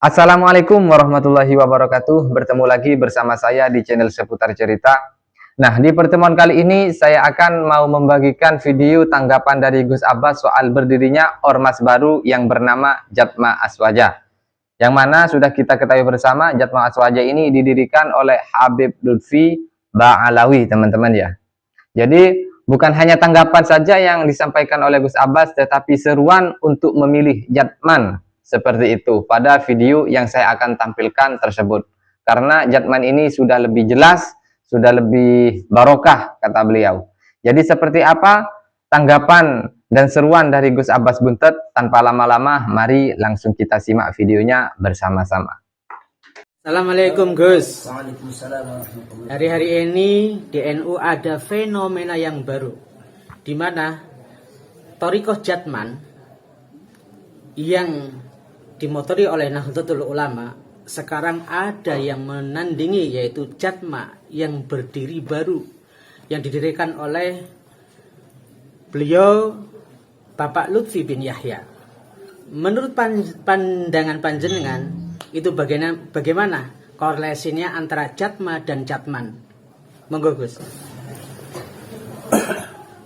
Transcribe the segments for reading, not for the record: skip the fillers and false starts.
Assalamualaikum warahmatullahi wabarakatuh. Bertemu lagi bersama saya di channel Seputar Cerita. Nah, di pertemuan kali ini saya akan mau membagikan video tanggapan dari Gus Abbas soal berdirinya ormas baru yang bernama Jatma Aswaja. Yang mana sudah kita ketahui bersama, Jatma Aswaja ini didirikan oleh Habib Lutfi Ba'alawi, teman-teman ya. Jadi, bukan hanya tanggapan saja yang disampaikan oleh Gus Abbas, tetapi seruan untuk memilih Jatman. Seperti itu pada video yang saya akan tampilkan tersebut. Karena Jatman ini sudah lebih jelas, sudah lebih barokah, kata beliau. Jadi seperti apa tanggapan dan seruan dari Gus Abbas Buntet? Tanpa lama-lama, mari langsung kita simak videonya bersama-sama. Assalamualaikum Gus. Waalaikumsalam warahmatullahi. Hari-hari ini di NU ada fenomena yang baru, di mana Thariqah Jatman yang dimotori oleh Nahdlatul Ulama sekarang ada yang menandingi, yaitu Jatma yang berdiri baru yang didirikan oleh beliau Bapak Lutfi bin Yahya. Menurut pandangan panjenengan itu bagaimana korelasinya antara Jatma dan Jatman? Monggo Gus.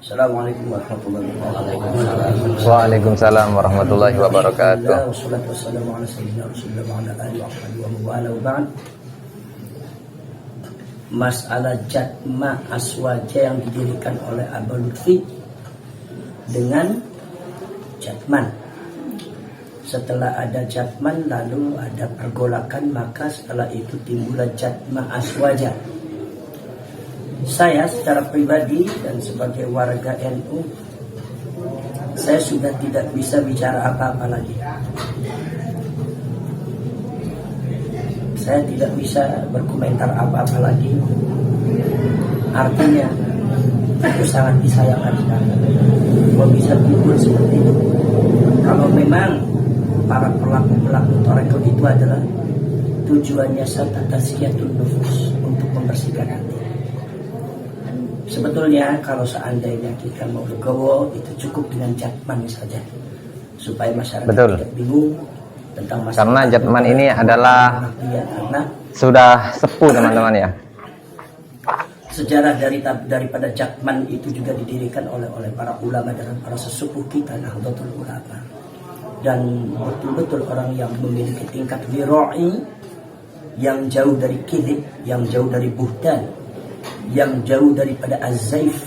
Assalamualaikum warahmatullahi wabarakatuh. Waalaikumsalam warahmatullahi wabarakatuh. Wassalatu wassalamu ala sayyidina Rasulillah wa ala alihi wa sahbihi wa mawala wa ba'd. Masalah Jatma Aswaja yang didirikan oleh Abah Lutfi dengan Jatman. Setelah ada Jatman lalu ada pergolakan, maka setelah itu timbullah Jatma Aswaja. Saya secara pribadi dan sebagai warga NU, saya sudah tidak bisa bicara apa-apa lagi. Saya tidak bisa berkomentar apa-apa lagi. Artinya itu sangat disayangkan sekali. Kok bisa timbul seperti itu? Kalau memang para pelaku-pelaku tarekat itu adalah tujuannya tazkiyatun nufus, untuk membersihkan hati. Sebetulnya kalau seandainya kita mau legowo, itu cukup dengan Jatman saja, supaya masyarakat tidak bingung tentang masalah. Karena Jatman ini adalah sudah sepuh, teman-teman ya. Sejarah daripada Jatman itu juga didirikan oleh para ulama dan para sesepuh kita, Nahdlatul Ulama. Dan betul-betul orang yang memiliki tingkat wira'i yang jauh dari kidib, yang jauh dari buhtan, yang jauh daripada az-zaif,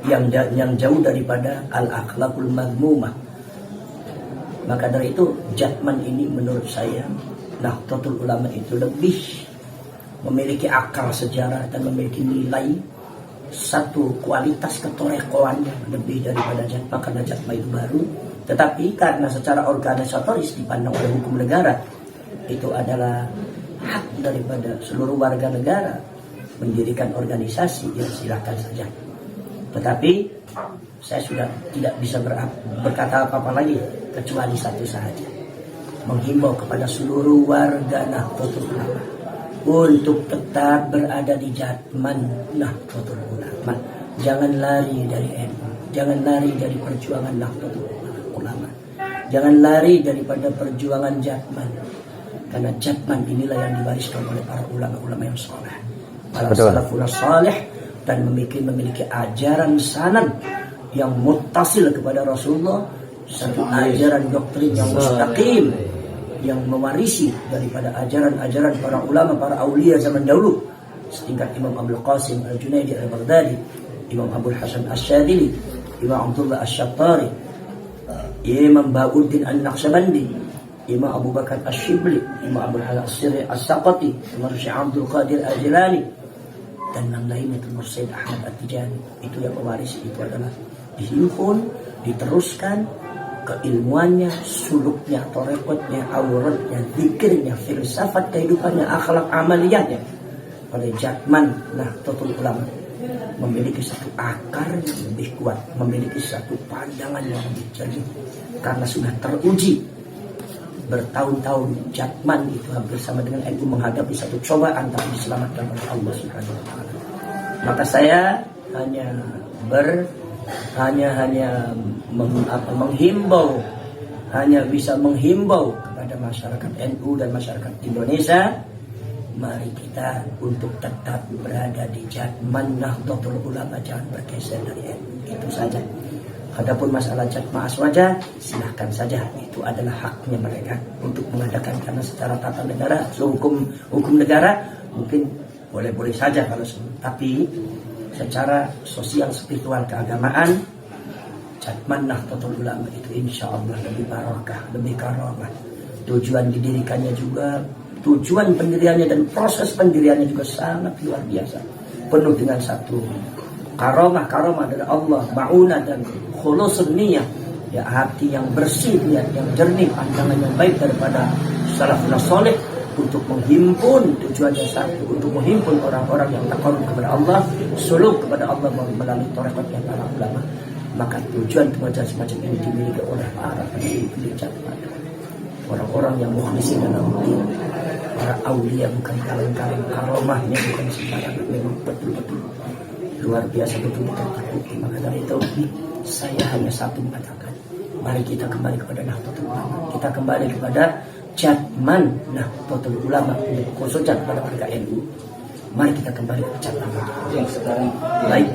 yang jauh daripada al-akhlaqul madmumah. Maka dari itu Jatman ini menurut saya, Nahdlatul Ulama itu lebih memiliki akal sejarah dan memiliki nilai satu kualitas ketorekoannya lebih daripada Jatman, karena Jatman itu baru. Tetapi karena secara organisatoris dipandang oleh hukum negara, itu adalah hak daripada seluruh warga negara mendirikan organisasi, ya silakan saja. Tetapi saya sudah tidak bisa berkata apa-apa lagi kecuali satu saja, menghimbau kepada seluruh warga Nahdlatul Ulama untuk tetap berada di Jatman Nahdlatul Ulama. Jangan lari dari NU, jangan lari dari perjuangan Nahdlatul Ulama, jangan lari daripada perjuangan Jatman, karena Jatman inilah yang diwariskan oleh para ulama-ulama yang saleh, para salafun salih, dan memiliki ajaran sanad yang muttasil kepada Rasulullah, satu ajaran doktrin yang mustaqim, yang mewarisi daripada ajaran-ajaran para ulama, para aulia zaman dahulu, setingkat Imam Abdul Qasim Al-Junaidi Al-Baghdadi, Imam Abdul Hasan Asy-Syadzili, Imam Abdullah Asy-Syattari, Imam Bauddin An-Naqsyabandi, Imam Abu Bakar Asy-Syibli, Imam Abdul Hasan As-Sirri As-Saqati, Imam Syekh Abdul Qadir Al-Jilani, dan yang lainnya, Nur Said Ahmad At-Tijani. Itu yang mewarisi, itu adalah dihimpun, diteruskan keilmuannya, suluknya, tarekatnya, auratnya, zikirnya, filsafat kehidupannya, akhlak amaliyahnya oleh Jatman Nahdlatul Ulama. Memiliki satu akar yang lebih kuat, memiliki satu pandangan yang lebih jernih, karena sudah teruji bertahun-tahun. Jatman itu hampir sama dengan NU menghadapi satu cobaan tapi diselamatkan oleh Allah Subhanahu wa taala. Maka saya hanya menghimbau, hanya bisa menghimbau kepada kepada masyarakat NU dan masyarakat Indonesia, mari kita untuk tetap berada di Jatman Nahdlatul Ulama, jangan bergeser dari NU. Itu saja. Adapun masalah Jatma Aswaja, silahkan saja, itu adalah haknya mereka untuk mengadakan, karena secara tata negara, hukum negara mungkin boleh-boleh saja kalau tapi secara sosial, spiritual, keagamaan, Jatman Nahdlatul Ulama itu insya Allah lebih barakah, lebih karamah. Tujuan didirikannya juga, tujuan pendiriannya dan proses pendiriannya juga sangat luar biasa, penuh dengan satu karamah dari Allah, ma'unah dan khulusun niyah, ya, hati yang bersih, niat yang jernih, pandangan yang baik daripada salafus saleh untuk menghimpun, tujuannya satu, untuk menghimpun orang-orang yang taqarrub kepada Allah, suluk kepada Allah melalui tarekat yang para ulama. Maka tujuan pengajian semacam ini dimiliki oleh para pendiri Jatman, orang-orang yang mukhlisin dalam din, para aulia, bukan kaleng-kaleng, karomahnya bukan sembarangan, memang betul-betul luar biasa, betul terbukti. Maka dari itu saya hanya satu mengatakan, mari kita kembali kepada Nahdlatul Ulama, kita kembali kepada Jatman Nahdlatul Ulama, khususnya kepada warga NU. Mari kita kembali ke Jatman yang sekarang baik,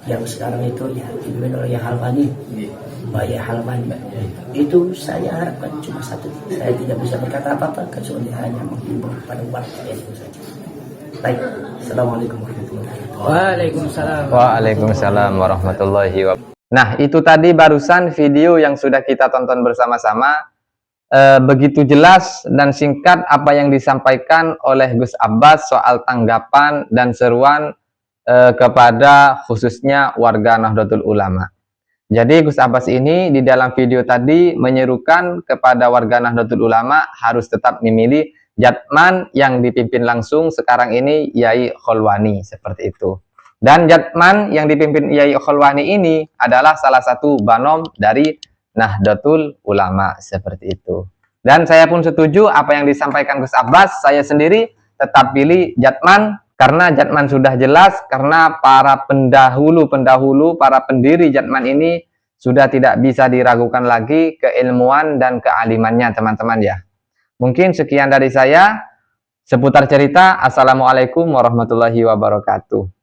yang sekarang itu ya dipimpin oleh Halwani, Buya Halwani. Itu saya harapkan cuma satu, saya tidak bisa berkata apa-apa kecuali hanya menghimbau kepada warga NU saja. Baik, assalamualaikum warahmatullahi wabarakatuh. Waalaikumsalam. Waalaikumsalam warahmatullahi wabarakatuh. Nah, itu tadi barusan video yang sudah kita tonton bersama-sama. Begitu jelas dan singkat apa yang disampaikan oleh Gus Abbas soal tanggapan dan seruan kepada khususnya warga Nahdlatul Ulama. Jadi Gus Abbas ini di dalam video tadi menyerukan kepada warga Nahdlatul Ulama harus tetap memilih Jatman yang dipimpin langsung sekarang ini Yai Kholwani, seperti itu. Dan Jatman yang dipimpin Yai Kholwani ini adalah salah satu banom dari Nahdlatul Ulama, seperti itu. Dan saya pun setuju apa yang disampaikan Gus Abbas. Saya sendiri tetap pilih Jatman karena Jatman sudah jelas, karena para pendahulu, para pendiri Jatman ini sudah tidak bisa diragukan lagi keilmuan dan kealimannya, teman-teman ya. Mungkin sekian dari saya seputar cerita. Assalamualaikum warahmatullahi wabarakatuh.